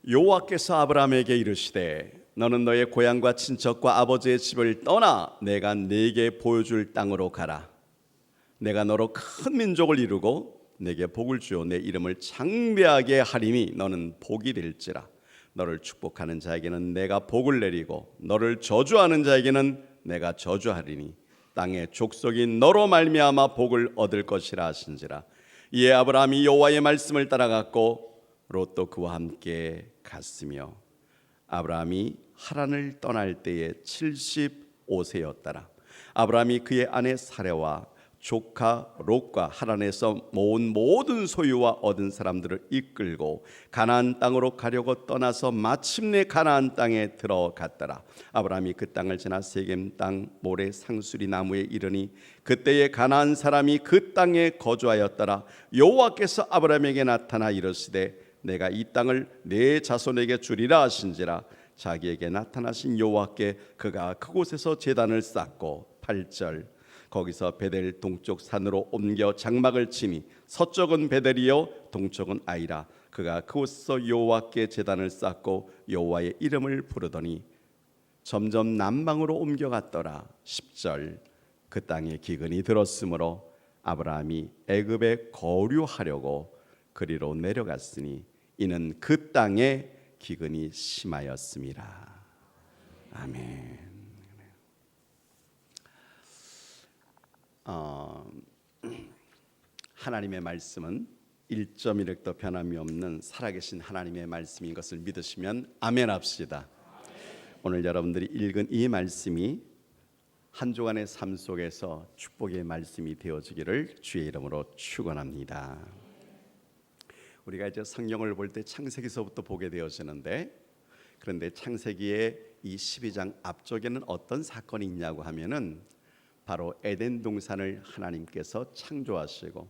여호와께서 아브라함에게 이르시되 너는 너의 고향과 친척과 아버지의 집을 떠나 내가 네게 보여줄 땅으로 가라. 내가 너로 큰 민족을 이루고 내게 복을 주어 내 이름을 장대하게 하리니 너는 복이 될지라. 너를 축복하는 자에게는 내가 복을 내리고 너를 저주하는 자에게는 내가 저주하리니 땅의 족속이 너로 말미암아 복을 얻을 것이라 하신지라. 이에 아브라함이 여호와의 말씀을 따라갔고 롯도 그와 함께 갔으며 아브라함이 하란을 떠날 때에 75세였더라. 아브라함이 그의 아내 사레와 조카 롯과 하란에서 모은 모든 소유와 얻은 사람들을 이끌고 가나안 땅으로 가려고 떠나서 마침내 가나안 땅에 들어갔더라. 아브라함이 그 땅을 지나 세겜 땅 모래 상수리 나무에 이르니 그때에 가나안 사람이 그 땅에 거주하였더라. 여호와께서 아브라함에게 나타나 이르시되 내가 이 땅을 내 자손에게 주리라 하신지라. 자기에게 나타나신 여호와께 그가 그곳에서 제단을 쌓고 8절 거기서 베델 동쪽 산으로 옮겨 장막을 치니 서쪽은 베델이요 동쪽은 아이라. 그가 그곳에서 여호와께 제단을 쌓고 여호와의 이름을 부르더니 점점 남방으로 옮겨갔더라. 10절 그 땅에 기근이 들었으므로 아브라함이 애굽에 거류하려고 그리로 내려갔으니 이는 그 땅에 기근이 심하였음이라. 아멘. 하나님의 말씀은 1.1획도 변함이 없는 살아계신 하나님의 말씀인 것을 믿으시면 아멘 합시다. 오늘 여러분들이 읽은 이 말씀이 한 주간의 삶 속에서 축복의 말씀이 되어지기를 주의 이름으로 축원합니다. 우리가 이제 성경을 볼 때 창세기서부터 보게 되어지는데, 그런데 창세기의 이 12장 앞쪽에는 어떤 사건이 있냐고 하면은 바로 에덴 동산을 하나님께서 창조하시고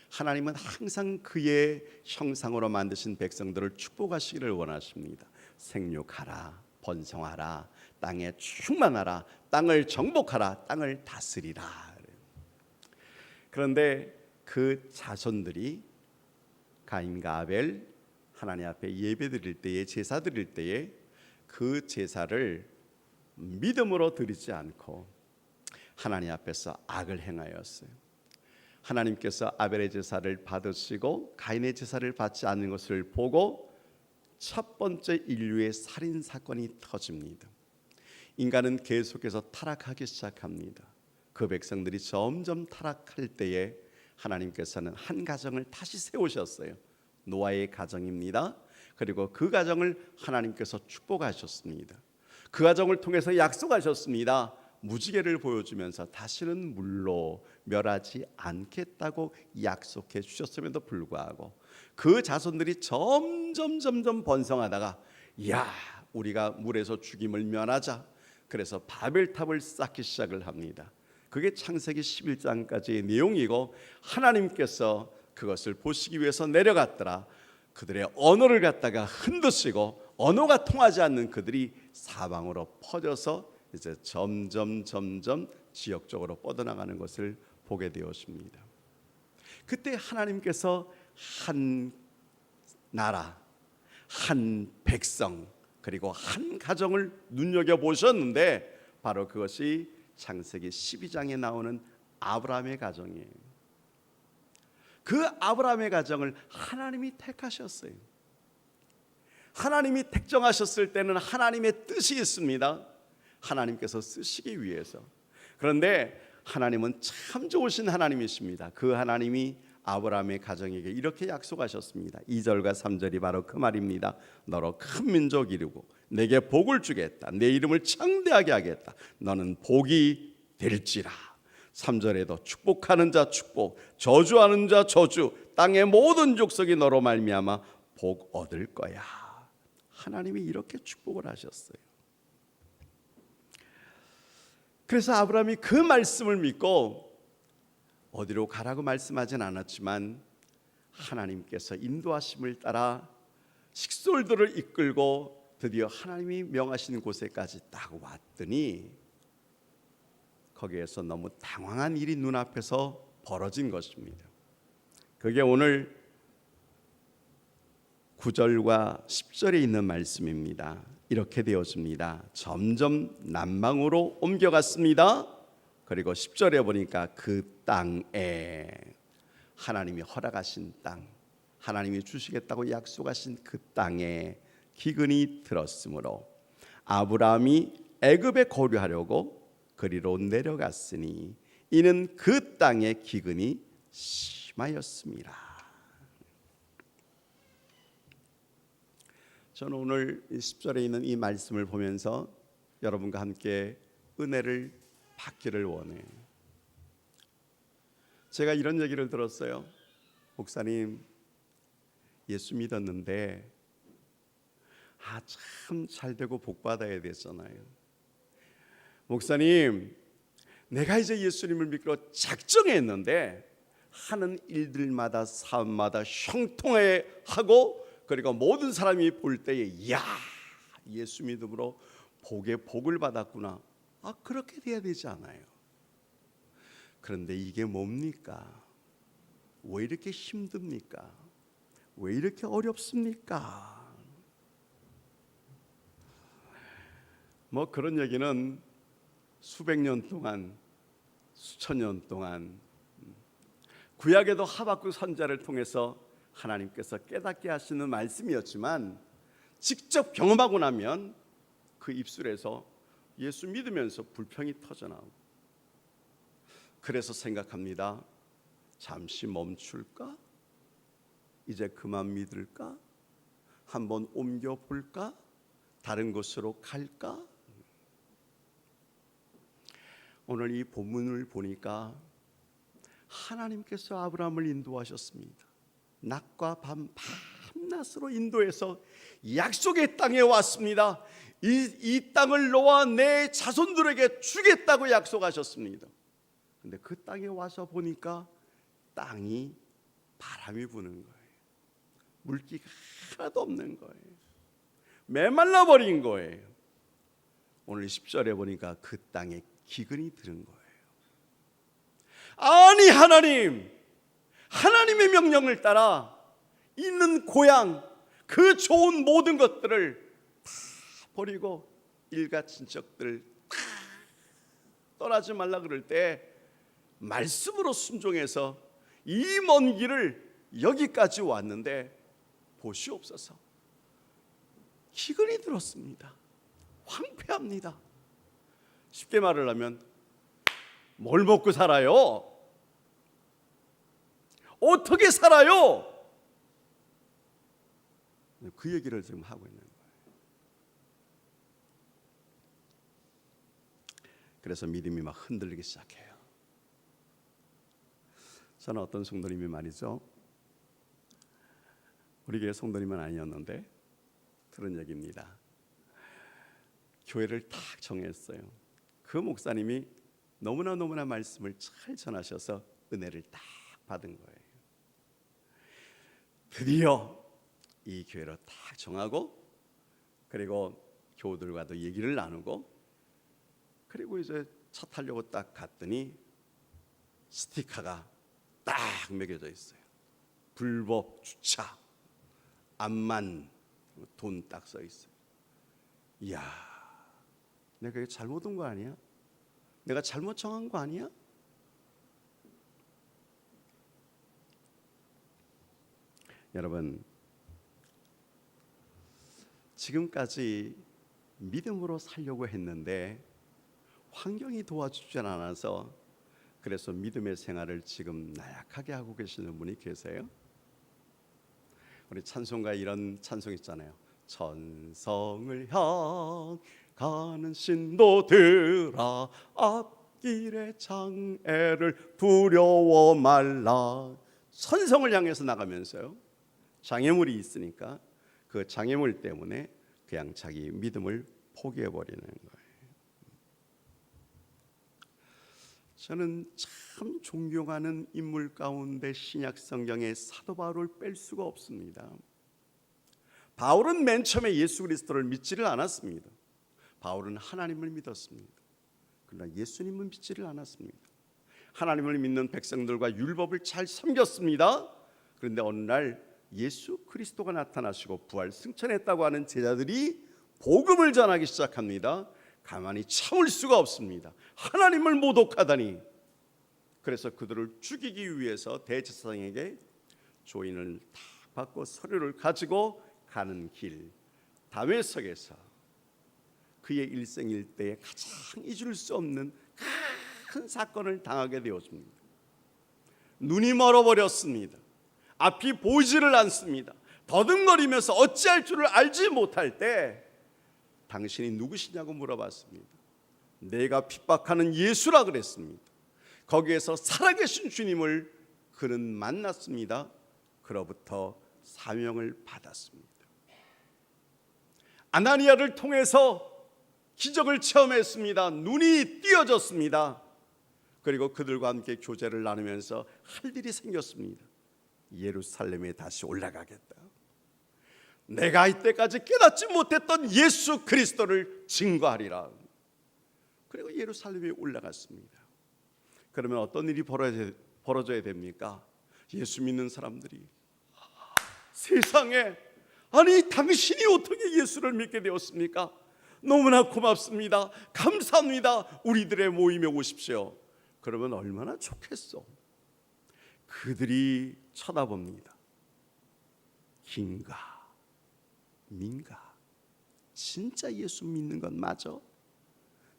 하나님은 항상 그의 형상으로 만드신 백성들을 축복하시기를 원하십니다. 생육하라, 번성하라, 땅에 충만하라, 땅을 정복하라, 땅을 다스리라. 그런데 그 자손들이 가인과 아벨 하나님 앞에 예배 드릴 때에, 제사 드릴 때에 그 제사를 믿음으로 드리지 않고 하나님 앞에서 악을 행하였어요. 하나님께서 아벨의 제사를 받으시고 가인의 제사를 받지 않는 것을 보고 첫 번째 인류의 살인 사건이 터집니다. 인간은 계속해서 타락하기 시작합니다. 그 백성들이 점점 타락할 때에 하나님께서는 한 가정을 다시 세우셨어요. 노아의 가정입니다. 그리고 그 가정을 하나님께서 축복하셨습니다. 그 가정을 통해서 약속하셨습니다. 무지개를 보여주면서 다시는 물로 멸하지 않겠다고 약속해 주셨음에도 불구하고 그 자손들이 점점 번성하다가 야, 우리가 물에서 죽임을 면하자. 그래서 바벨탑을 쌓기 시작을 합니다. 그게 창세기 11장까지의 내용이고 하나님께서 그것을 보시기 위해서 내려갔더라. 그들의 언어를 갖다가 흔드시고 언어가 통하지 않는 그들이 사방으로 퍼져서 이제 점점 지역적으로 뻗어나가는 것을 보게 되었습니다. 그때 하나님께서 한 나라, 한 백성, 그리고 한 가정을 눈여겨보셨는데 바로 그것이 창세기 12장에 나오는 아브라함의 가정이에요. 그 아브라함의 가정을 하나님이 택하셨어요. 하나님이 택정하셨을 때는 하나님의 뜻이 있습니다. 하나님께서 쓰시기 위해서. 그런데 하나님은 참 좋으신 하나님이십니다. 그 하나님이 아브라함의 가정에게 이렇게 약속하셨습니다. 2절과 3절이 바로 그 말입니다. 너로 큰 민족 이루고 내게 복을 주겠다. 내 이름을 창대하게 하겠다. 너는 복이 될지라. 3절에도 축복하는 자 축복, 저주하는 자 저주, 땅의 모든 족속이 너로 말미암아 복 얻을 거야. 하나님이 이렇게 축복을 하셨어요. 그래서 아브라함이 그 말씀을 믿고 어디로 가라고 말씀하진 않았지만 하나님께서 인도하심을 따라 식솔들을 이끌고 드디어 하나님이 명하신 곳에까지 딱 왔더니 거기에서 너무 당황한 일이 눈앞에서 벌어진 것입니다. 그게 오늘 9절과 10절에 있는 말씀입니다. 이렇게 되어집니다. 점점 남방으로 옮겨갔습니다. 그리고 10절에 보니까 그 땅에 하나님이 허락하신 땅, 하나님이 주시겠다고 약속하신 그 땅에 기근이 들었으므로 아브라함이 애굽에 거류하려고 그리로 내려갔으니 이는 그 땅의 기근이 심하였습니다. 저는 오늘 10절에 있는 이 말씀을 보면서 여러분과 함께 은혜를 받기를 원해요. 제가 이런 얘기를 들었어요. 목사님, 예수 믿었는데 참 잘되고 복 받아야 되잖아요. 목사님, 내가 이제 예수님을 믿기로 작정했는데 하는 일들마다 삶마다 형통하고 그리고 모든 사람이 볼 때에 이야, 예수 믿음으로 복에 복을 받았구나. 그렇게 돼야 되지 않아요? 그런데 이게 뭡니까? 왜 이렇게 힘듭니까? 왜 이렇게 어렵습니까? 뭐 그런 얘기는 수백 년 동안, 수천 년 동안 구약에도 하박국 선지자를 통해서 하나님께서 깨닫게 하시는 말씀이었지만 직접 경험하고 나면 그 입술에서 예수 믿으면서 불평이 터져나오고, 그래서 생각합니다. 잠시 멈출까? 이제 그만 믿을까? 한번 옮겨볼까? 다른 곳으로 갈까? 오늘 이 본문을 보니까 하나님께서 아브라함을 인도하셨습니다. 낮과 밤 밤낮으로 인도해서 약속의 땅에 왔습니다. 이 땅을 너와 내 자손들에게 주겠다고 약속하셨습니다. 근데 그 땅에 와서 보니까 땅이 바람이 부는 거예요. 물기가 하나도 없는 거예요. 메말라 버린 거예요. 오늘 10절에 보니까 그 땅에 기근이 들은 거예요. 아니 하나님의 명령을 따라 있는 고향, 그 좋은 모든 것들을 다 버리고 일가 친척들 다 떠나지 말라 그럴 때 말씀으로 순종해서 이 먼 길을 여기까지 왔는데 보시옵소서, 기근이 들었습니다. 황폐합니다. 쉽게 말을 하면 뭘 먹고 살아요? 어떻게 살아요? 그 얘기를 지금 하고 있는 거예요. 그래서 믿음이 막 흔들리기 시작해요. 저는 어떤 성도님이 말이죠, 우리 교회 성도님은 아니었는데 그런 얘기입니다. 교회를 딱 정했어요. 그 목사님이 너무나 말씀을 잘 전하셔서 은혜를 딱 받은 거예요. 드디어 이 교회로 딱 정하고, 그리고 교우들과도 얘기를 나누고, 그리고 이제 차 타려고 딱 갔더니 스티커가 딱 매겨져 있어요. 불법 주차, 암만, 돈 딱 써 있어요. 이야, 내가 이게 잘못 온 거 아니야? 내가 잘못 정한 거 아니야? 여러분, 지금까지 믿음으로 살려고 했는데 환경이 도와주지 않아서 그래서 믿음의 생활을 지금 나약하게 하고 계시는 분이 계세요? 우리 찬송가에 이런 찬송 있잖아요. 천성을 향하는 신도들아, 앞길의 장애를 두려워 말라. 선성을 향해서 나가면서요, 장애물이 있으니까 그 장애물 때문에 그냥 자기 믿음을 포기해버리는 거예요. 저는 참 존경하는 인물 가운데 신약 성경의 사도 바울을 뺄 수가 없습니다. 바울은 맨 처음에 예수 그리스도를 믿지를 않았습니다. 바울은 하나님을 믿었습니다. 그러나 예수님은 믿지를 않았습니다. 하나님을 믿는 백성들과 율법을 잘 섬겼습니다. 그런데 어느 날 예수 그리스도가 나타나시고 부활 승천했다고 하는 제자들이 복음을 전하기 시작합니다. 가만히 참을 수가 없습니다. 하나님을 모독하다니. 그래서 그들을 죽이기 위해서 대제사장에게 조인을 다 받고 서류를 가지고 가는 길 다메섹에서 그의 일생일대에 가장 잊을 수 없는 큰 사건을 당하게 되었습니다. 눈이 멀어버렸습니다. 앞이 보이지를 않습니다. 더듬거리면서 어찌할 줄을 알지 못할 때 당신이 누구시냐고 물어봤습니다. 내가 핍박하는 예수라 그랬습니다. 거기에서 살아계신 주님을 그는 만났습니다. 그로부터 사명을 받았습니다. 아나니아를 통해서 기적을 체험했습니다. 눈이 띄어졌습니다. 그리고 그들과 함께 교제를 나누면서 할 일이 생겼습니다. 예루살렘에 다시 올라가겠다. 내가 이때까지 깨닫지 못했던 예수 그리스도를 증거하리라. 그리고 예루살렘에 올라갔습니다. 그러면 어떤 일이 벌어져야 됩니까? 예수 믿는 사람들이 세상에, 아니 당신이 어떻게 예수를 믿게 되었습니까? 너무나 고맙습니다. 감사합니다. 우리들의 모임에 오십시오. 그러면 얼마나 좋겠어. 그들이 쳐다봅니다. 긴가 민가, 진짜 예수 믿는 건 맞아?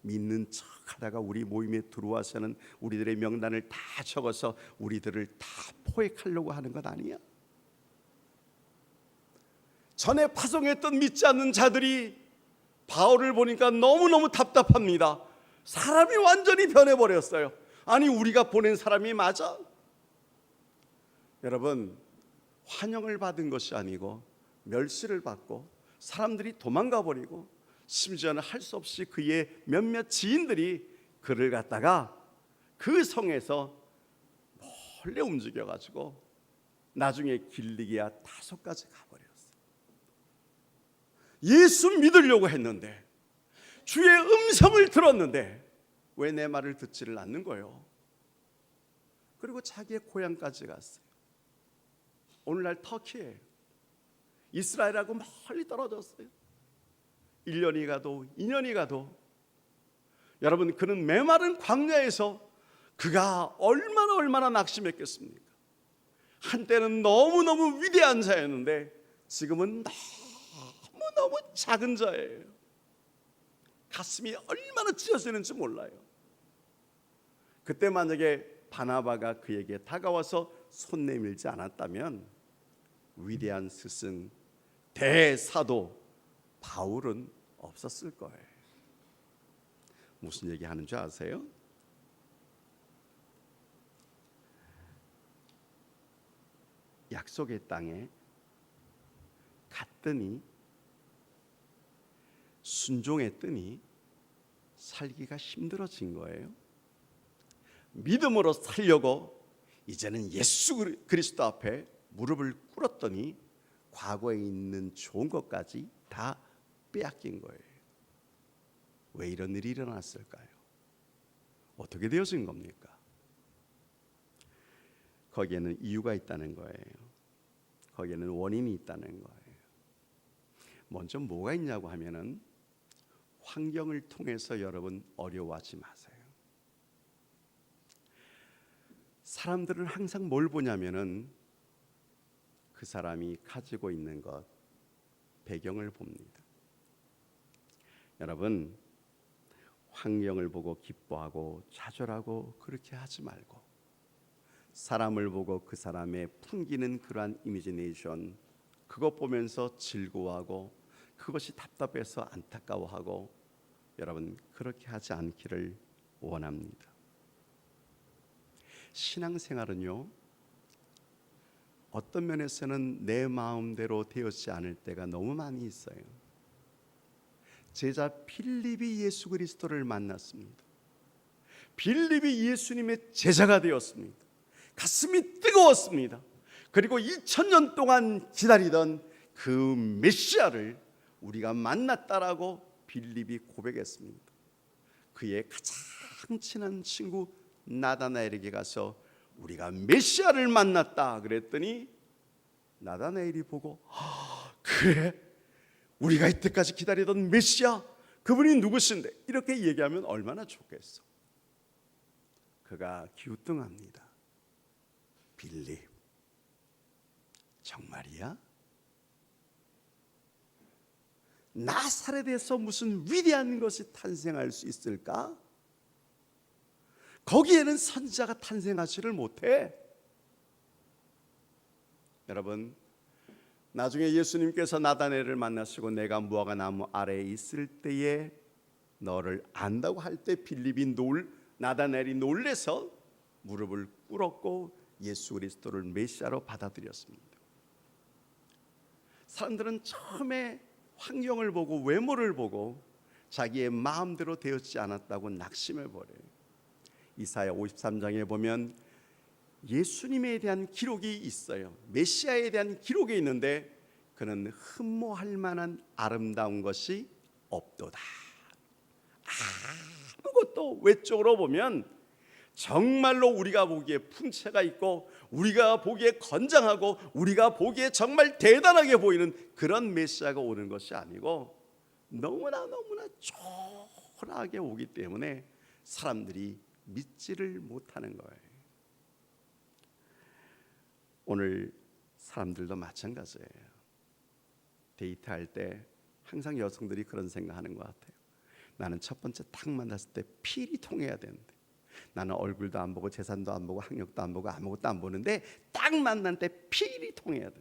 믿는 척하다가 우리 모임에 들어와서는 우리들의 명단을 다 적어서 우리들을 다 포획하려고 하는 것 아니야? 전에 파송했던 믿지 않는 자들이 바울을 보니까 너무너무 답답합니다. 사람이 완전히 변해버렸어요. 아니 우리가 보낸 사람이 맞아? 여러분, 환영을 받은 것이 아니고 멸시를 받고 사람들이 도망가 버리고 심지어는 할 수 없이 그의 몇몇 지인들이 그를 갖다가 그 성에서 몰래 움직여가지고 나중에 길리기아 타소까지 가버렸어요. 예수 믿으려고 했는데, 주의 음성을 들었는데 왜 내 말을 듣지를 않는 거예요? 그리고 자기의 고향까지 갔어요. 오늘날 터키에 이스라엘하고 멀리 떨어졌어요. 1년이 가도 2년이 가도 여러분, 그는 메마른 광야에서 그가 얼마나 낙심했겠습니까? 한때는 너무너무 위대한 자였는데 지금은 너무 작은 자예요. 가슴이 얼마나 찢어지는지 몰라요. 그때 만약에 바나바가 그에게 다가와서 손 내밀지 않았다면 위대한 스승 대사도 바울은 없었을 거예요. 무슨 얘기하는 줄 아세요? 약속의 땅에 갔더니 순종했더니 살기가 힘들어진 거예요. 믿음으로 살려고 이제는 예수 그리스도 앞에 무릎을 꿇었더니 과거에 있는 좋은 것까지 다 빼앗긴 거예요. 왜 이런 일이 일어났을까요? 어떻게 되어진 겁니까? 거기에는 이유가 있다는 거예요. 거기에는 원인이 있다는 거예요. 먼저 뭐가 있냐고 하면은 환경을 통해서 여러분 어려워하지 마세요. 사람들은 항상 뭘 보냐면은 그 사람이 가지고 있는 것, 배경을 봅니다. 여러분, 환경을 보고 기뻐하고 좌절하고 그렇게 하지 말고 사람을 보고 그 사람의 풍기는 그러한 이미지네이션, 그것 보면서 즐거워하고 그것이 답답해서 안타까워하고, 여러분 그렇게 하지 않기를 원합니다. 신앙생활은요, 어떤 면에서는 내 마음대로 되었지 않을 때가 너무 많이 있어요. 제자 빌립이 예수 그리스도를 만났습니다. 빌립이 예수님의 제자가 되었습니다. 가슴이 뜨거웠습니다. 그리고 2000년 동안 기다리던 그 메시아를 우리가 만났다라고 빌립이 고백했습니다. 그의 가장 친한 친구 나다나엘에게 가서 우리가 메시아를 만났다 그랬더니 나다나엘이 보고 그래? 우리가 이때까지 기다리던 메시아 그분이 누구신데? 이렇게 얘기하면 얼마나 좋겠어. 그가 기우뚱합니다. 빌립, 정말이야? 나사렛에서 무슨 위대한 것이 탄생할 수 있을까? 거기에는 선지자가 탄생하지를 못해. 여러분, 나중에 예수님께서 나다나엘을 만나시고 내가 무화과 나무 아래에 있을 때에 너를 안다고 할 때 빌립이 나다나엘이 놀래서 무릎을 꿇었고 예수 그리스도를 메시아로 받아들였습니다. 사람들은 처음에 환경을 보고 외모를 보고 자기의 마음대로 되었지 않았다고 낙심해버려요. 이사야 53장에 보면 예수님에 대한 기록이 있어요. 메시아에 대한 기록이 있는데 그는 흠모할 만한 아름다운 것이 없도다. 아무것도 외적으로 보면 정말로 우리가 보기에 풍채가 있고 우리가 보기에 건장하고 우리가 보기에 정말 대단하게 보이는 그런 메시아가 오는 것이 아니고 너무나 초라하게 오기 때문에 사람들이 믿지를 못하는 거예요. 오늘 사람들도 마찬가지예요. 데이트할 때 항상 여성들이 그런 생각하는 것 같아요. 나는 첫 번째 딱 만났을 때 필이 통해야 되는데 나는 얼굴도 안 보고 재산도 안 보고 학력도 안 보고 아무것도 안 보는데 딱 만난 때 필이 통해야 돼.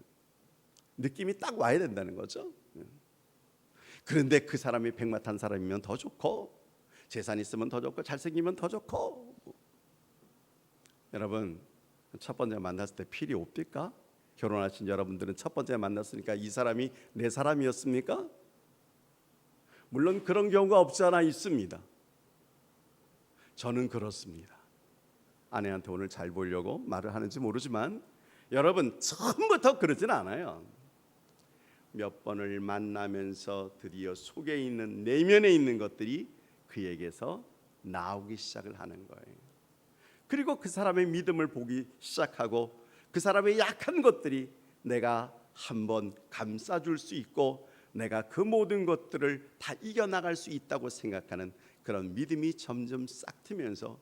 느낌이 딱 와야 된다는 거죠. 그런데 그 사람이 백마 탄 사람이면 더 좋고 재산 있으면 더 좋고 잘생기면 더 좋고. 여러분, 첫 번째 만났을 때 필이 없습니까? 결혼하신 여러분들은 첫 번째 만났으니까 이 사람이 내 사람이었습니까? 물론 그런 경우가 없지 않아 있습니다. 저는 그렇습니다. 아내한테 오늘 잘 보이려고 말을 하는지 모르지만 여러분 처음부터 그러진 않아요. 몇 번을 만나면서 드디어 속에 있는 내면에 있는 것들이 그에게서 나오기 시작을 하는 거예요. 그리고 그 사람의 믿음을 보기 시작하고 그 사람의 약한 것들이 내가 한번 감싸줄 수 있고 내가 그 모든 것들을 다 이겨나갈 수 있다고 생각하는 그런 믿음이 점점 싹 트면서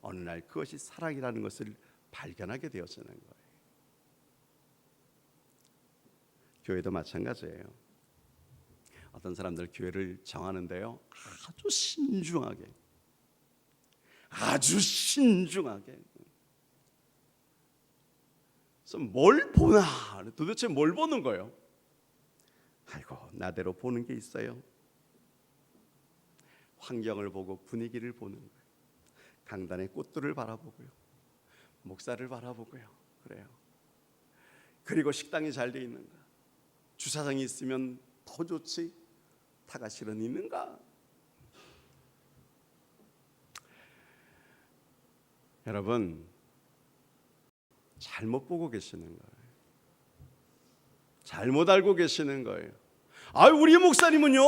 어느 날 그것이 사랑이라는 것을 발견하게 되어지는 거예요. 교회도 마찬가지예요. 어떤 사람들 교회를 정하는데요, 아주 신중하게 그래서 뭘 보나, 도대체 뭘 보는 거예요? 아이고, 나대로 보는 게 있어요. 환경을 보고 분위기를 보는 거예요. 강단의 꽃들을 바라보고요, 목사를 바라보고요. 그래요. 그리고 식당이 잘 돼 있는가, 주차장이 있으면 더 좋지, 타가실은 있는가. 여러분, 잘못 보고 계시는 거예요. 잘못 알고 계시는 거예요. 우리 목사님은요,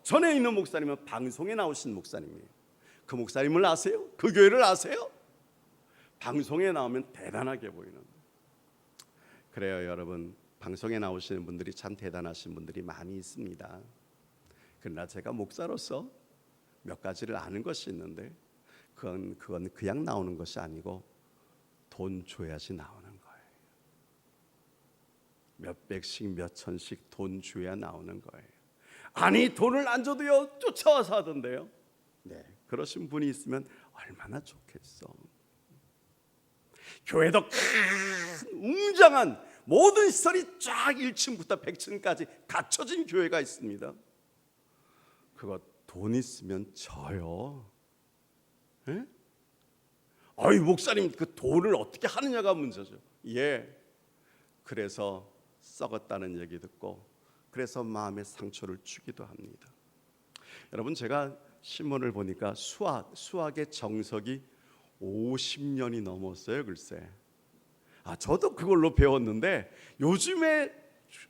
전에 있는 목사님은 방송에 나오신 목사님이에요. 그 목사님을 아세요? 그 교회를 아세요? 방송에 나오면 대단하게 보이는. 그래요, 여러분. 방송에 나오시는 분들이 참 대단하신 분들이 많이 있습니다. 그러나 제가 목사로서 몇 가지를 아는 것이 있는데 그건 그냥 나오는 것이 아니고 돈 줘야지 나오는 거예요. 몇 백씩 몇 천씩 돈 줘야 나오는 거예요. 아니, 돈을 안 줘도요 쫓아와서 하던데요. 네, 그러신 분이 있으면 얼마나 좋겠어. 교회도 큰 웅장한 모든 시설이 쫙 1층부터 100층까지 갖춰진 교회가 있습니다. 그거 돈 있으면 줘요. 예? 목사님, 그 돈을 어떻게 하느냐가 문제죠. 예. 그래서 썩었다는 얘기 듣고 그래서 마음의 상처를 주기도 합니다. 여러분, 제가 신문을 보니까 수학의 정석이 50년이 넘었어요. 글쎄. 저도 그걸로 배웠는데 요즘에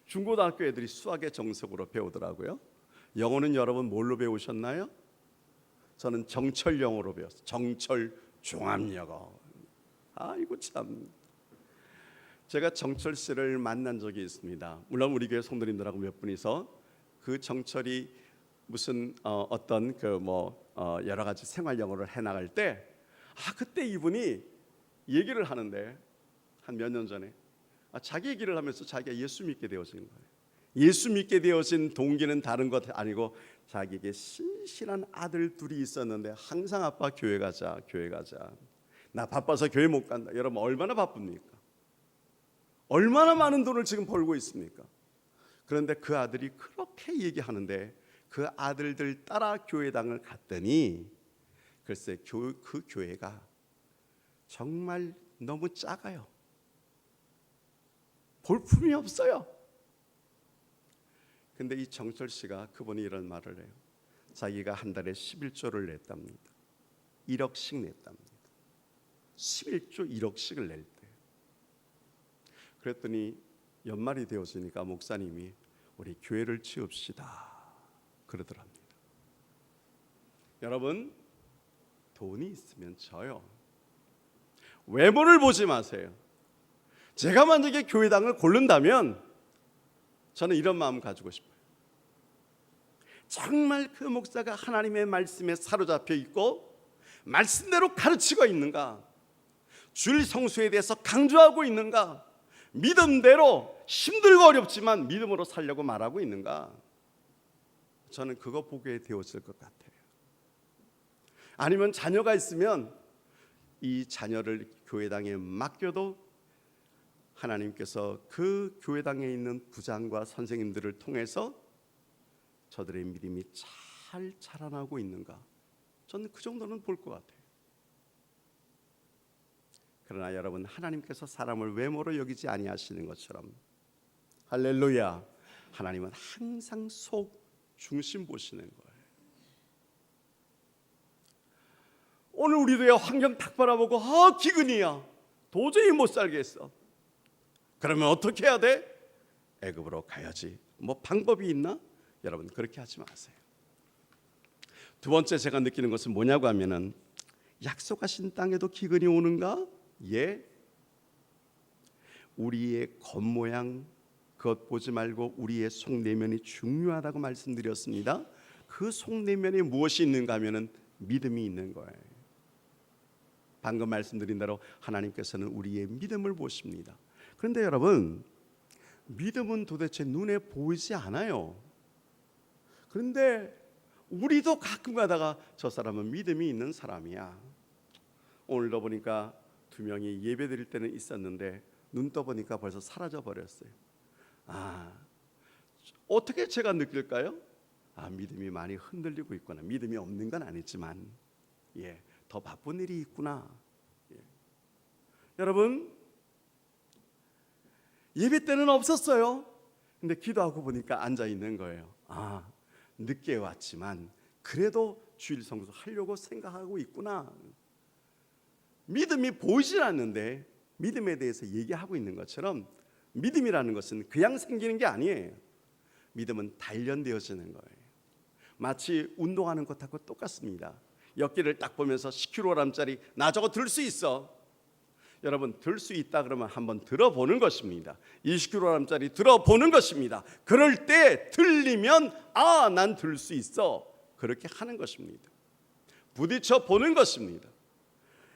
중고등학교 애들이 수학의 정석으로 배우더라고요. 영어는 여러분 뭘로 배우셨나요? 저는 정철 영어로 배웠어요. 정철 종합영어. 이거 참 제가 정철 씨를 만난 적이 있습니다. 물론 우리 교회 성도님들하고 몇 분이서 그 정철이 무슨 어떤 여러 가지 생활 영어를 해 나갈 때 그때 이분이 얘기를 하는데 한 몇 년 전에 자기 얘기를 하면서 자기가 예수 믿게 되어진 거예요. 예수 믿게 되어진 동기는 다른 것 아니고 자기에게 신실한 아들 둘이 있었는데 항상 아빠 교회 가자, 교회 가자. 나 바빠서 교회 못 간다. 여러분 얼마나 바쁩니까? 얼마나 많은 돈을 지금 벌고 있습니까? 그런데 그 아들이 그렇게 얘기하는데 그 아들들 따라 교회당을 갔더니 글쎄 그 교회가 정말 너무 작아요. 볼품이 없어요. 근데 이 정철 씨가 그분이 이런 말을 해요. 자기가 한 달에 11조를 냈답니다. 1억씩 냈답니다. 11조 1억씩을 낼 때. 그랬더니 연말이 되었으니까 목사님이 우리 교회를 지읍시다 그러더랍니다. 여러분 돈이 있으면 져요. 외모를 보지 마세요. 제가 만약에 교회당을 고른다면 저는 이런 마음 가지고 싶어요. 정말 그 목사가 하나님의 말씀에 사로잡혀 있고 말씀대로 가르치고 있는가? 주일 성수에 대해서 강조하고 있는가? 믿음대로 힘들고 어렵지만 믿음으로 살려고 말하고 있는가? 저는 그거 보게 되었을 것 같아요. 아니면 자녀가 있으면 이 자녀를 교회당에 맡겨도 하나님께서 그 교회당에 있는 부장과 선생님들을 통해서 저들의 믿음이 잘 자라나고 있는가? 저는 그 정도는 볼 것 같아요. 그러나 여러분 하나님께서 사람을 외모로 여기지 아니하시는 것처럼 할렐루야, 하나님은 항상 속 중심 보시는 거예요. 오늘 우리도 환경 딱 바라보고 기근이야, 도저히 못 살겠어. 그러면 어떻게 해야 돼? 애굽으로 가야지. 뭐 방법이 있나? 여러분 그렇게 하지 마세요. 두 번째 제가 느끼는 것은 뭐냐고 하면은 약속하신 땅에도 기근이 오는가? 예. 우리의 겉모양 그것 보지 말고 우리의 속내면이 중요하다고 말씀드렸습니다. 그 속내면에 무엇이 있는가 하면은 믿음이 있는 거예요. 방금 말씀드린 대로 하나님께서는 우리의 믿음을 보십니다. 그런데 여러분 믿음은 도대체 눈에 보이지 않아요. 그런데 우리도 가끔 가다가 저 사람은 믿음이 있는 사람이야. 오늘도 보니까 두 명이 예배 드릴 때는 있었는데 눈 떠보니까 벌써 사라져 버렸어요. 어떻게 제가 느낄까요? 믿음이 많이 흔들리고 있구나. 믿음이 없는 건 아니지만 더 바쁜 일이 있구나. 여러분 예배 때는 없었어요. 근데 기도하고 보니까 앉아 있는 거예요. 늦게 왔지만 그래도 주일 성수 하려고 생각하고 있구나. 믿음이 보이질 않는데 믿음에 대해서 얘기하고 있는 것처럼 믿음이라는 것은 그냥 생기는 게 아니에요. 믿음은 단련되어지는 거예요. 마치 운동하는 것하고 똑같습니다. 역기를 딱 보면서 10kg짜리 나 저거 들 수 있어. 여러분 들 수 있다 그러면 한번 들어보는 것입니다. 20kg짜리 들어보는 것입니다. 그럴 때 들리면 난 들 수 있어. 그렇게 하는 것입니다. 부딪혀 보는 것입니다.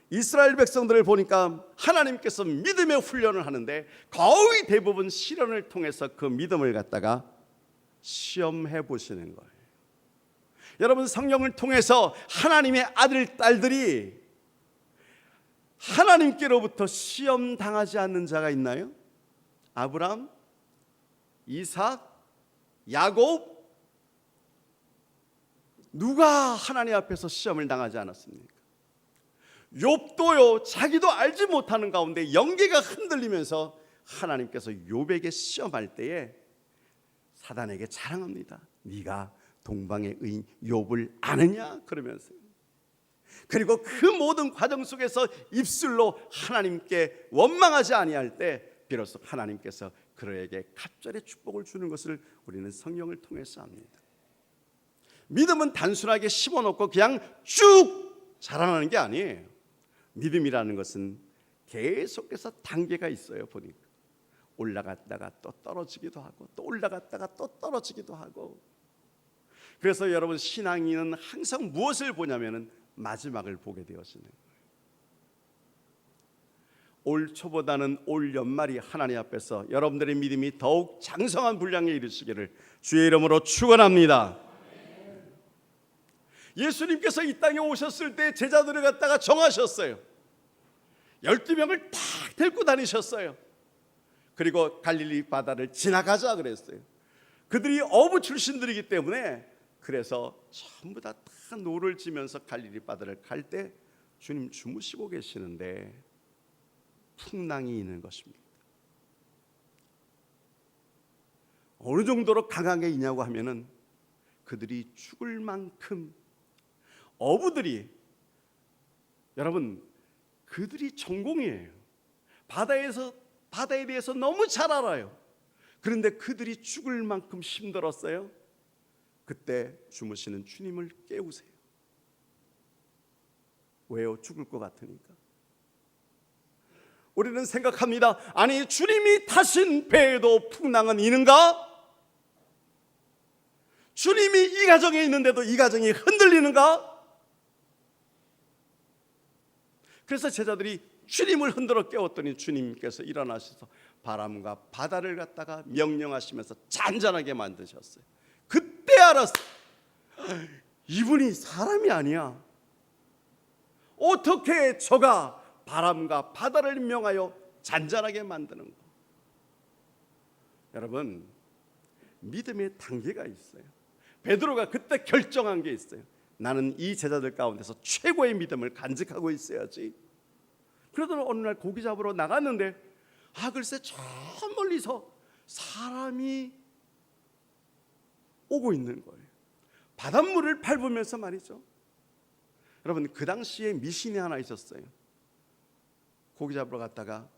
이스라엘 백성들을 보니까 하나님께서 믿음의 훈련을 하는데 거의 대부분 시련을 통해서 그 믿음을 갖다가 시험해 보시는 거예요. 여러분 성령을 통해서 하나님의 아들 딸들이 하나님께로부터 시험 당하지 않는 자가 있나요? 아브람, 이삭, 야곱, 누가 하나님 앞에서 시험을 당하지 않았습니까? 욥도요, 자기도 알지 못하는 가운데 영계가 흔들리면서 하나님께서 욥에게 시험할 때에 사단에게 자랑합니다. 네가 동방의 의인 욥을 아느냐? 그러면서 그리고 그 모든 과정 속에서 입술로 하나님께 원망하지 아니할 때 비로소 하나님께서 그에게 갑절의 축복을 주는 것을 우리는 성령을 통해서 압니다. 믿음은 단순하게 심어놓고 그냥 쭉 자라나는 게 아니에요. 믿음이라는 것은 계속해서 단계가 있어요. 보니까 올라갔다가 또 떨어지기도 하고 또 올라갔다가 또 떨어지기도 하고. 그래서 여러분, 신앙인은 항상 무엇을 보냐면은 마지막을 보게 되어지는 거예요. 올 초보다는 올 연말이 하나님 앞에서 여러분들의 믿음이 더욱 장성한 분량에 이르시기를 주의 이름으로 축원합니다. 예수님께서 이 땅에 오셨을 때 제자들을 갖다가 정하셨어요. 12명을 딱 데리고 다니셨어요. 그리고 갈릴리 바다를 지나가자 그랬어요. 그들이 어부 출신들이기 때문에 그래서 전부 다 노를 지면서 갈릴리 바다를 갈 때 주님 주무시고 계시는데 풍랑이 있는 것입니다. 어느 정도로 강하게 있냐고 하면은 그들이 죽을 만큼, 어부들이, 여러분, 그들이 전공이에요. 바다에 대해서 너무 잘 알아요. 그런데 그들이 죽을 만큼 힘들었어요. 그때 주무시는 주님을 깨우세요. 왜요? 죽을 것 같으니까. 우리는 생각합니다. 아니, 주님이 타신 배에도 풍랑은 있는가? 주님이 이 가정에 있는데도 이 가정이 흔들리는가? 그래서 제자들이 주님을 흔들어 깨웠더니 주님께서 일어나셔서 바람과 바다를 갖다가 명령하시면서 잔잔하게 만드셨어요. 그때 알았어요. 이분이 사람이 아니야. 어떻게 저가 바람과 바다를 명하여 잔잔하게 만드는 거. 여러분, 믿음의 단계가 있어요. 베드로가 그때 결정한 게 있어요. 나는 이 제자들 가운데서 최고의 믿음을 간직하고 있어야지. 그러더니 어느 날 고기 잡으러 나갔는데 글쎄 저 멀리서 사람이 오고 있는 거예요. 바닷물을 밟으면서 말이죠. 여러분, 그 당시에 미신이 하나 있었어요. 고기 잡으러 갔다가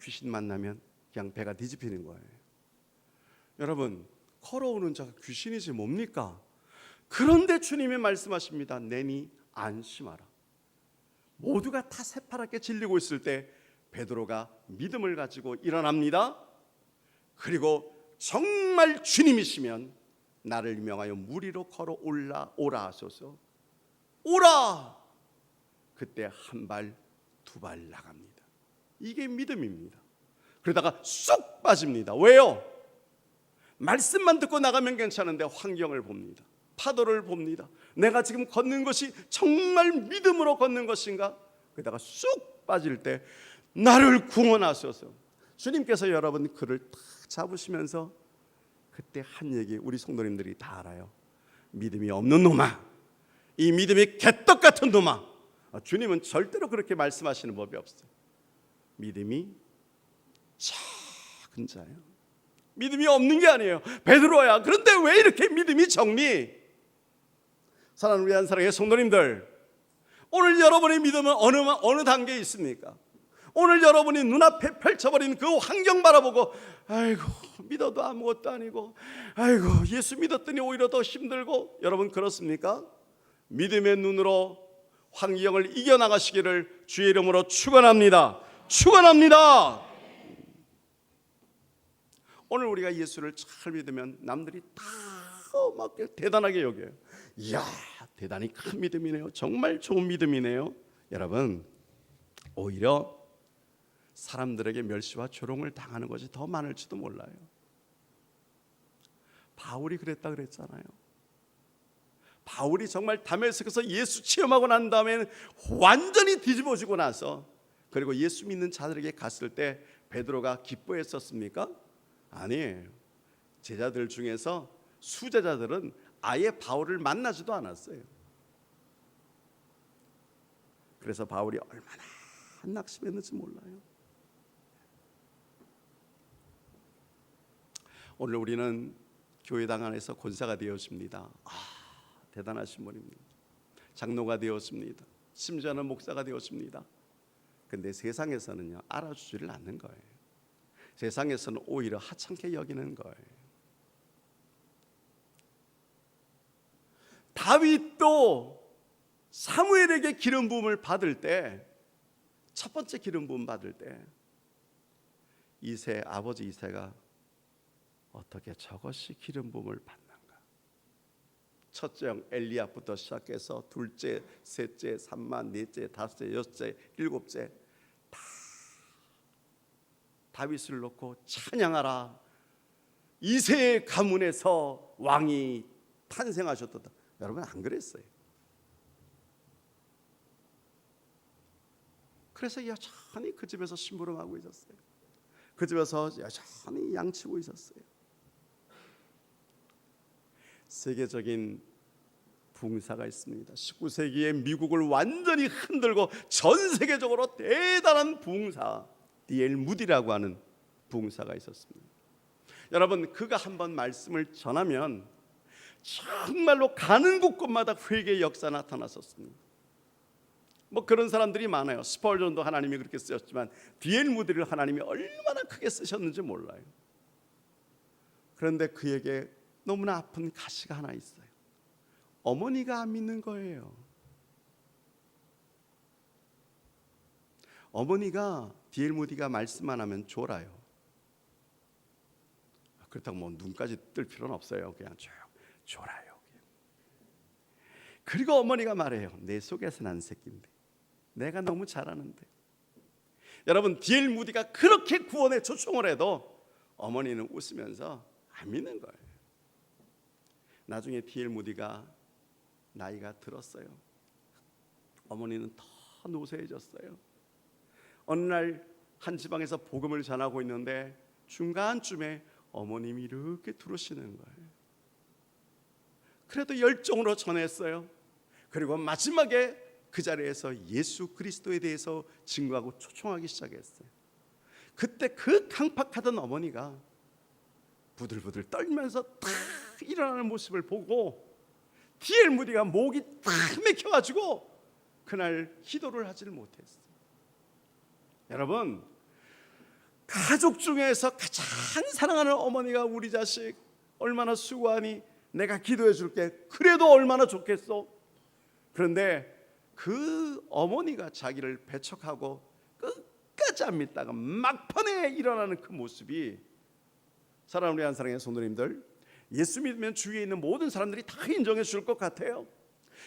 귀신 만나면 그냥 배가 뒤집히는 거예요. 여러분, 걸어오는 자가 귀신이지 뭡니까? 그런데 주님이 말씀하십니다. 내니 안심하라. 모두가 다 새파랗게 질리고 있을 때 베드로가 믿음을 가지고 일어납니다. 그리고 정말 주님이시면 나를 명하여 물 위로 걸어 오라 하소서. 오라! 그때 한 발, 두 발 나갑니다. 이게 믿음입니다. 그러다가 쏙 빠집니다. 왜요? 말씀만 듣고 나가면 괜찮은데 환경을 봅니다. 파도를 봅니다. 내가 지금 걷는 것이 정말 믿음으로 걷는 것인가? 그러다가 쑥 빠질 때 나를 구원하소서. 주님께서 여러분 그를 탁 잡으시면서 그때 한 얘기 우리 성도님들이 다 알아요. 믿음이 없는 놈아, 이 믿음이 개떡 같은 놈아. 주님은 절대로 그렇게 말씀하시는 법이 없어요. 믿음이 작은 자예요. 믿음이 없는 게 아니에요. 베드로야. 그런데 왜 이렇게 믿음이 적니? 사랑하는 우리 한사랑의 성도님들, 오늘 여러분의 믿음은 어느 단계에 있습니까? 오늘 여러분이 눈앞에 펼쳐버린 그 환경 바라보고 아이고 믿어도 아무것도 아니고 아이고 예수 믿었더니 오히려 더 힘들고, 여러분 그렇습니까? 믿음의 눈으로 환경을 이겨나가시기를 주의 이름으로 축원합니다. 축원합니다. 오늘 우리가 예수를 잘 믿으면 남들이 다 막 대단하게 여겨요. 이야, 대단히 큰 믿음이네요. 정말 좋은 믿음이네요. 여러분, 오히려 사람들에게 멸시와 조롱을 당하는 것이 더 많을지도 몰라요. 바울이 그랬다 그랬잖아요. 바울이 정말 다메섹에서 예수 체험하고 난 다음에는 완전히 뒤집어지고 나서, 그리고 예수 믿는 자들에게 갔을 때 베드로가 기뻐했었습니까? 아니에요. 제자들 중에서 수제자들은 아예 바울을 만나지도 않았어요. 그래서 바울이 얼마나 낙심했는지 몰라요. 오늘 우리는 교회당 안에서 권사가 되었습니다. 대단하신 분입니다. 장로가 되었습니다. 심지어는 목사가 되었습니다. 근데 세상에서는요, 알아주지를 않는 거예요. 세상에서는 오히려 하찮게 여기는 거예요. 다윗도 사무엘에게 기름 부음을 받을 때, 첫 번째 기름 부음 받을 때 이세 아버지 이세가 어떻게 저것이 기름 부음을 받는가? 첫째 형 엘리압부터 시작해서 둘째, 셋째, 삼만, 넷째, 다섯째, 여섯째, 일곱째 다 다윗을 놓고 찬양하라. 이세의 가문에서 왕이 탄생하셨다. 여러분 안 그랬어요? 그래서 여전히 그 집에서 심부름하고 있었어요. 그 집에서 여전히 양치고 있었어요. 세계적인 붕사가 있습니다. 19세기에 미국을 완전히 흔들고 전 세계적으로 대단한 붕사, D.L. 무디라고 하는 붕사가 있었습니다. 여러분, 그가 한번 말씀을 전하면 정말로 가는 곳곳마다 회개의 역사 나타났었습니다. 뭐 그런 사람들이 많아요. 스펄전도 하나님이 그렇게 쓰셨지만 D.L. 무디를 하나님이 얼마나 크게 쓰셨는지 몰라요. 그런데 그에게 너무나 아픈 가시가 하나 있어요. 어머니가 안 믿는 거예요. 어머니가 D.L. 무디가 말씀 안 하면 졸아요. 그렇다고 뭐 눈까지 뜰 필요는 없어요. 그냥 졸아요. 그리고 어머니가 말해요. 내 속에서 난 새끼인데 내가 너무 잘하는데. 여러분, D.L. 무디가 그렇게 구원에 초청을 해도 어머니는 웃으면서 안 믿는 거예요. 나중에 D.L. 무디가 나이가 들었어요. 어머니는 더 노쇠해졌어요. 어느 날 한 지방에서 복음을 전하고 있는데 중간쯤에 어머님이 이렇게 들어오시는 거예요. 그래도 열정으로 전했어요. 그리고 마지막에 그 자리에서 예수 그리스도에 대해서 증거하고 초청하기 시작했어요. 그때 그 강팍하던 어머니가 부들부들 떨면서 탁 일어나는 모습을 보고 D.L. 무디가 목이 탁 막혀가지고 그날 기도를 하지를 못했어요. 여러분, 가족 중에서 가장 사랑하는 어머니가 우리 자식 얼마나 수고하니 내가 기도해 줄게. 그래도 얼마나 좋겠어. 그런데 그 어머니가 자기를 배척하고 끝까지 안 믿다가 막판에 일어나는 그 모습이, 사랑하는 우리 한사랑의 성도님들, 예수 믿으면 주위에 있는 모든 사람들이 다 인정해 줄 것 같아요.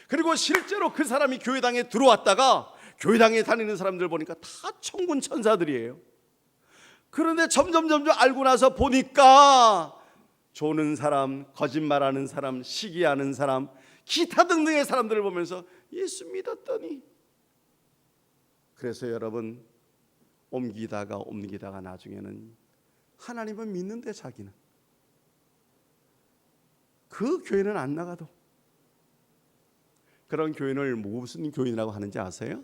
그리고 실제로 그 사람이 교회당에 들어왔다가 교회당에 다니는 사람들 보니까 다 천군 천사들이에요. 그런데 점점 알고 나서 보니까 조는 사람, 거짓말하는 사람, 시기하는 사람, 기타 등등의 사람들을 보면서 예수 믿었더니, 그래서 여러분, 옮기다가 나중에는 하나님은 믿는데 자기는 그 교회는 안 나가도, 그런 교회를 무슨 교인이라고 하는지 아세요?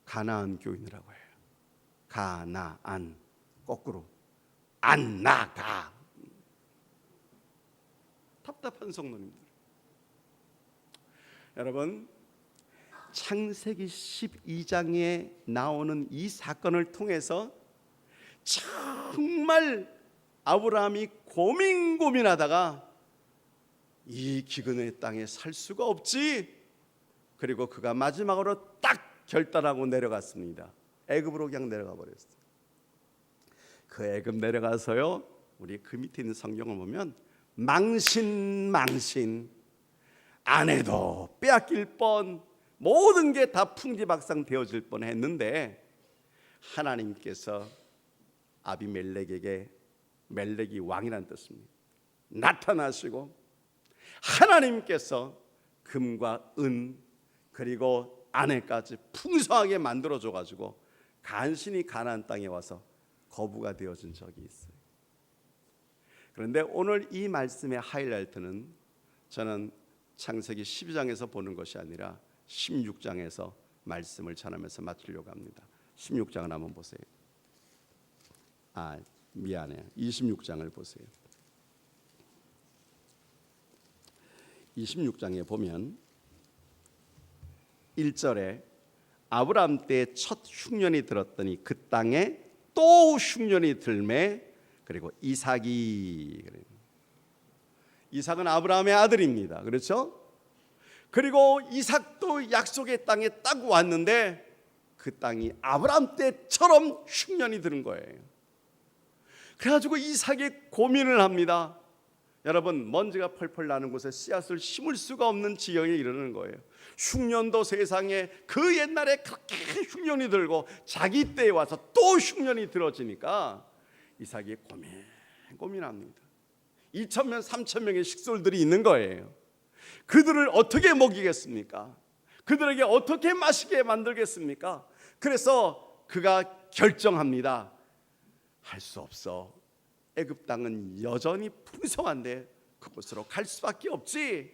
가나안 교인이라고 해요. 가나안, 거꾸로 안 나가. 답답한 성도님들, 여러분, 창세기 12장에 나오는 이 사건을 통해서 정말 아브라함이 고민하다가 이 기근의 땅에 살 수가 없지. 그리고 그가 마지막으로 딱 결단하고 내려갔습니다. 애굽으로 그냥 내려가 버렸어요. 그 애굽 내려가서요, 우리 그 밑에 있는 성경을 보면 망신 아내도 빼앗길 뻔, 모든 게 다 풍지박산 되어질 뻔 했는데 하나님께서 아비멜렉에게, 멜렉이 왕이라는 뜻입니다, 나타나시고 하나님께서 금과 은 그리고 아내까지 풍성하게 만들어줘 가지고 간신히 가나안 땅에 와서 거부가 되어진 적이 있어요. 그런데 오늘 이 말씀의 하이라이트는 저는 창세기 12장에서 보는 것이 아니라 16장에서 말씀을 전하면서 마치려고 합니다. 16장을 한번 보세요. 미안해요. 26장을 보세요. 26장에 보면 1절에 아브라함 때 첫 흉년이 들었더니 그 땅에 또 흉년이 들매, 그리고 이삭은 아브라함의 아들입니다. 그렇죠? 그리고 이삭도 약속의 땅에 딱 왔는데 그 땅이 아브라함 때처럼 흉년이 드는 거예요. 그래가지고 이삭이 고민을 합니다. 여러분, 먼지가 펄펄 나는 곳에 씨앗을 심을 수가 없는 지경에 이르는 거예요. 흉년도 세상에 그 옛날에 그렇게 흉년이 들고 자기 때에 와서 또 흉년이 들어지니까 이삭이 고민합니다. 2,000명 3,000명의 식솔들이 있는 거예요. 그들을 어떻게 먹이겠습니까? 그들에게 어떻게 마시게 만들겠습니까? 그래서 그가 결정합니다. 할 수 없어. 애굽 땅은 여전히 풍성한데 그곳으로 갈 수밖에 없지.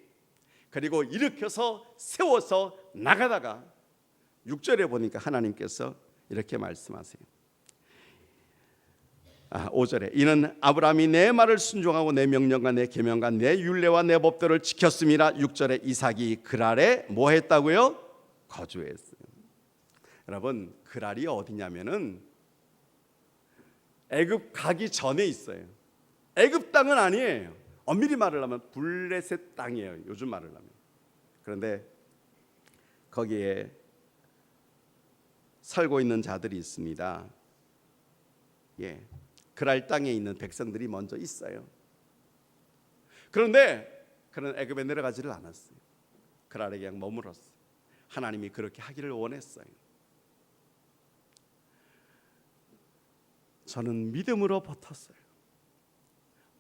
그리고 일으켜서 세워서 나가다가 6절에 보니까 하나님께서 이렇게 말씀하세요. 5절에 이는 아브라함이 내 말을 순종하고 내 명령과 내 계명과 내 율례와 내 법도를 지켰음이라. 6절에 이삭이 그랄에 뭐 했다고요? 거주했어요. 여러분, 그랄이 어디냐면은 애굽 가기 전에 있어요. 애굽 땅은 아니에요. 엄밀히 말을 하면 블레셋 땅이에요. 요즘 말을 하면. 그런데 거기에 살고 있는 자들이 있습니다. 예, 그랄 땅에 있는 백성들이 먼저 있어요. 그런데 그는 애굽에 내려가지를 않았어요. 그랄에 그냥 머물었어요. 하나님이 그렇게 하기를 원했어요. 저는 믿음으로 버텼어요.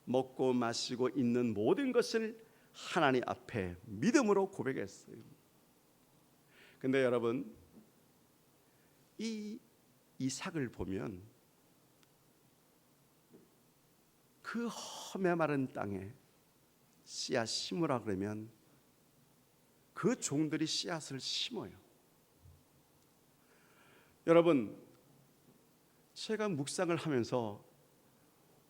먹고 마시고 있는 모든 것을 하나님 앞에 믿음으로 고백했어요. 근데 여러분, 이 이삭을 보면 그 험해 마른 땅에 씨앗 심으라 그러면 그 종들이 씨앗을 심어요. 여러분, 제가 묵상을 하면서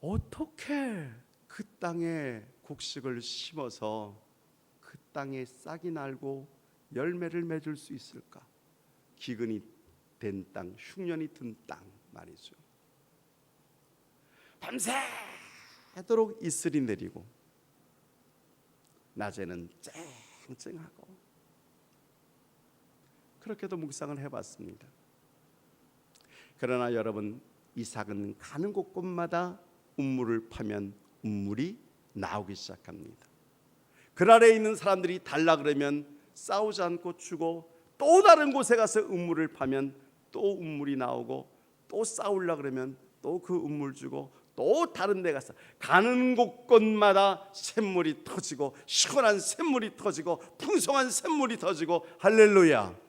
어떻게 그 땅에 곡식을 심어서 그 땅에 싹이 날고 열매를 맺을 수 있을까? 기근이 된 땅, 흉년이 든 땅 말이죠. 밤새도록 이슬이 내리고 낮에는 쨍쨍하고, 그렇게도 묵상을 해봤습니다. 그러나 여러분, 이삭은 가는 곳곳마다 운물을 파면 운물이 나오기 시작합니다. 그랄에 있는 사람들이 달라 그러면 싸우지 않고 주고, 또 다른 곳에 가서 운물을 파면 또 운물이 나오고, 또 싸우려 그러면 또 그 운물 주고, 또 다른 데 가서 가는 곳곳마다 샘물이 터지고, 시원한 샘물이 터지고, 풍성한 샘물이 터지고. 할렐루야.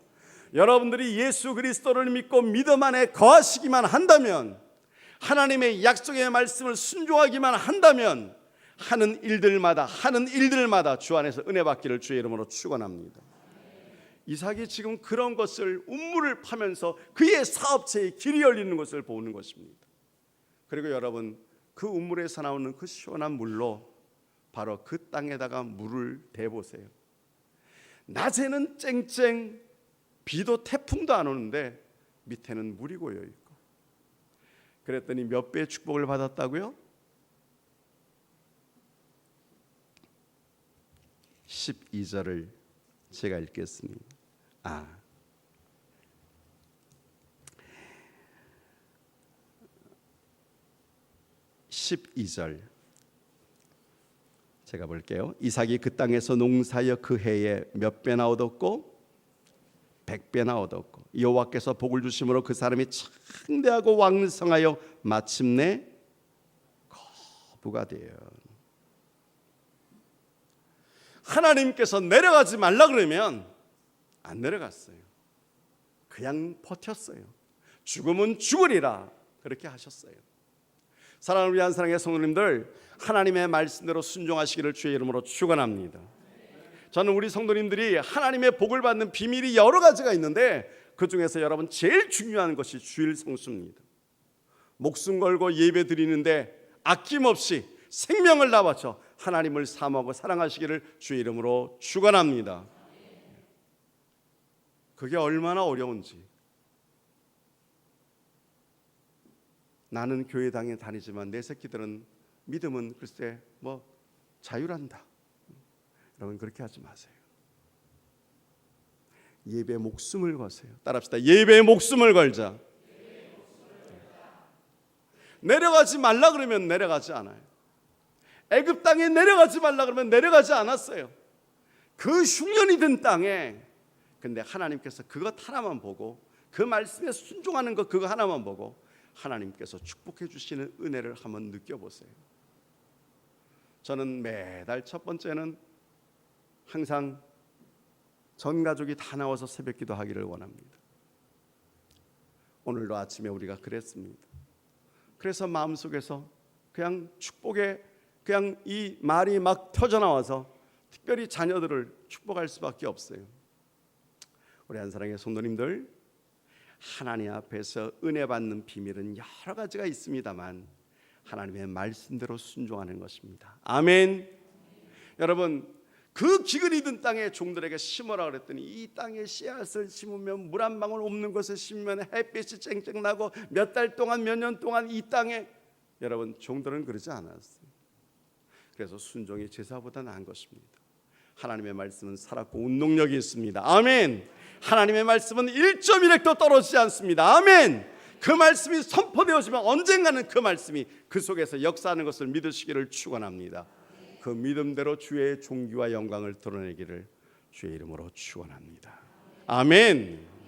여러분들이 예수 그리스도를 믿고 믿음 안에 거하시기만 한다면, 하나님의 약속의 말씀을 순종하기만 한다면 하는 일들마다 주 안에서 은혜 받기를 주의 이름으로 축원합니다. 이삭이 지금 그런 것을, 운물을 파면서 그의 사업체에 길이 열리는 것을 보는 것입니다. 그리고 여러분, 그 운물에서 나오는 그 시원한 물로 바로 그 땅에다가 물을 대보세요. 낮에는 쨍쨍, 비도 태풍도 안 오는데 밑에는 물이 고여 있고. 그랬더니 몇 배의 축복을 받았다고요? 12절을 제가 읽겠습니다. 12절 제가 볼게요. 이삭이 그 땅에서 농사하여 그 해에 몇 배나 얻었고 100배나 얻었고, 여호와께서 복을 주심으로 그 사람이 창대하고 왕성하여 마침내 거부가 되어. 하나님께서 내려가지 말라 그러면 안 내려갔어요. 그냥 버텼어요. 죽으면 죽으리라 그렇게 하셨어요. 사랑을 위한 사랑의 성도님들, 하나님의 말씀대로 순종하시기를 주의 이름으로 축원합니다. 저는 우리 성도님들이 하나님의 복을 받는 비밀이 여러 가지가 있는데, 그 중에서 여러분 제일 중요한 것이 주일 성수입니다. 목숨 걸고 예배 드리는데 아낌없이 생명을 다 바쳐 하나님을 사모하고 사랑하시기를 주의 이름으로 축원합니다. 그게 얼마나 어려운지. 나는 교회당에 다니지만 내 새끼들은 믿음은 글쎄 뭐 자유란다. 여러분, 그렇게 하지 마세요. 예배에 목숨을 거세요. 따라합시다. 예배에 목숨을 걸자. 내려가지 말라 그러면 내려가지 않아요. 애굽 땅에 내려가지 말라 그러면 내려가지 않았어요. 그 흉년이 든 땅에, 근데 하나님께서 그것 하나만 보고, 그 말씀에 순종하는 것 그거 하나만 보고 하나님께서 축복해 주시는 은혜를 한번 느껴보세요. 저는 매달 첫 번째는 항상 전 가족이 다 나와서 새벽기도 하기를 원합니다. 오늘도 아침에 우리가 그랬습니다. 그래서 마음속에서 그냥 축복의 그냥 이 말이 막 터져나와서 특별히 자녀들을 축복할 수밖에 없어요. 우리 한사랑의 성도님들, 하나님 앞에서 은혜 받는 비밀은 여러 가지가 있습니다만 하나님의 말씀대로 순종하는 것입니다. 아멘. 여러분, 그 기근이 든 땅에 종들에게 심으라 그랬더니 이 땅에 씨앗을 심으면 물 한 방울 없는 곳에 심으면 햇빛이 쨍쨍 나고 몇 달 동안 몇 년 동안 이 땅에, 여러분 종들은 그러지 않았어요. 그래서 순종이 제사보다 나은 것입니다. 하나님의 말씀은 살았고 운동력이 있습니다. 아멘. 하나님의 말씀은 1.1획도 떨어지지 않습니다. 아멘. 그 말씀이 선포되어지면 언젠가는 그 말씀이 그 속에서 역사하는 것을 믿으시기를 축원합니다. 그 믿음대로 주의 존귀와 영광을 드러내기를 주의 이름으로 축원합니다. 아멘.